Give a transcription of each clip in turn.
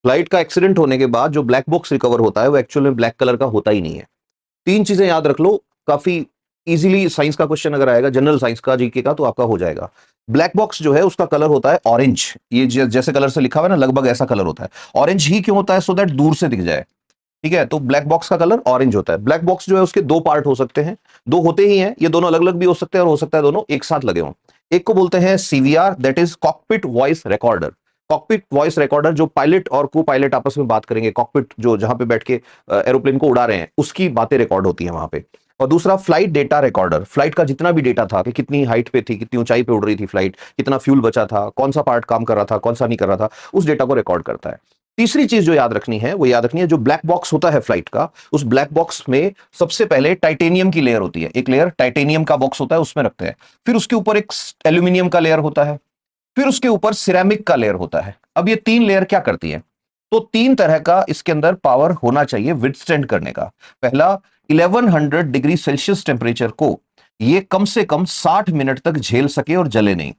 Flight का accident होने के बाद जो ब्लैक बॉक्स रिकवर होता है वो एक्चुअल में ब्लैक कलर का होता ही नहीं है। तीन चीजें याद रख लो, काफी इजीली साइंस का क्वेश्चन अगर आएगा, जनरल साइंस का, जीके का, तो आपका हो जाएगा। ब्लैक बॉक्स जो है उसका कलर होता है ऑरेंज। ये जैसे कलर से लिखा हुआ है ना, लगभग ऐसा कलर होता है। ऑरेंज ही क्यों होता है? सो दैट दूर से दिख जाए। ठीक है, तो ब्लैक बॉक्स का कलर ऑरेंज होता है। ब्लैक बॉक्स जो है उसके दो पार्ट हो सकते हैं, दो होते ही हैं, ये दोनों अलग अलग भी हो सकते हैं और हो सकता है दोनों एक साथ लगे हों। एक को बोलते हैं CVR, that is cockpit voice recorder. Cockpit voice recorder जो पायलट और को पायलट आपस में बात करेंगे, कॉकपिट जो जहां पे बैठ के एरोप्लेन को उड़ा रहे हैं उसकी बातें रिकॉर्ड होती हैं वहां पे। और दूसरा फ्लाइट डेटा रिकॉर्डर, फ्लाइट का जितना भी डेटा था कि कितनी हाइट पे थी, कितनी ऊंचाई पे उड़ रही थी फ्लाइट, कितना फ्यूल बचा था, कौन सा पार्ट काम कर रहा था, कौन सा नहीं कर रहा था, उस डेटा को रिकॉर्ड करता है। तीसरी चीज जो याद रखनी है वो याद रखनी है, जो ब्लैक बॉक्स होता है फ्लाइट का, उस ब्लैक बॉक्स में सबसे पहले टाइटेनियम की लेयर होती है। एक लेयर टाइटेनियम का बॉक्स होता है, उसमें रखते हैं। फिर उसके ऊपर एक एल्यूमिनियम का लेयर होता है। फिर उसके ऊपर सिरेमिक का लेयर होता है। अब ये तीन लेयर क्या करती है? तो तीन तरह का इसके अंदर पावर होना चाहिए विथस्टैंड करने का। पहला, 1100 डिग्री सेल्सियस टेम्परेचर को ये कम से कम 60 मिनट तक झेल सके और जले नहीं।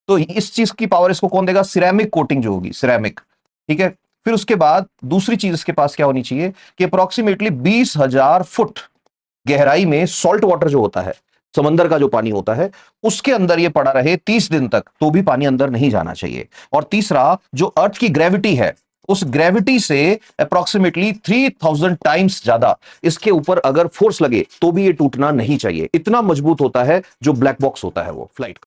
तो इस चीज की पावर इसको कौन देगा? सिरेमिक कोटिंग जो होगी, सिरेमिक। ठीक है। फिर उसके बाद दूसरी चीज इसके पास क्या होनी चाहिए कि अप्रोक्सीमेटली 20,000 फुट गहराई में सॉल्ट वाटर जो होता है, समंदर का जो पानी होता है, उसके अंदर ये पड़ा रहे 30 दिन तक, तो भी पानी अंदर नहीं जाना चाहिए। और तीसरा, जो अर्थ की ग्रेविटी है, उस ग्रेविटी से अप्रोक्सीमेटली 3000 टाइम्स ज्यादा इसके ऊपर अगर फोर्स लगे तो भी ये टूटना नहीं चाहिए। इतना मजबूत होता है जो ब्लैक बॉक्स होता है वो फ्लाइट का।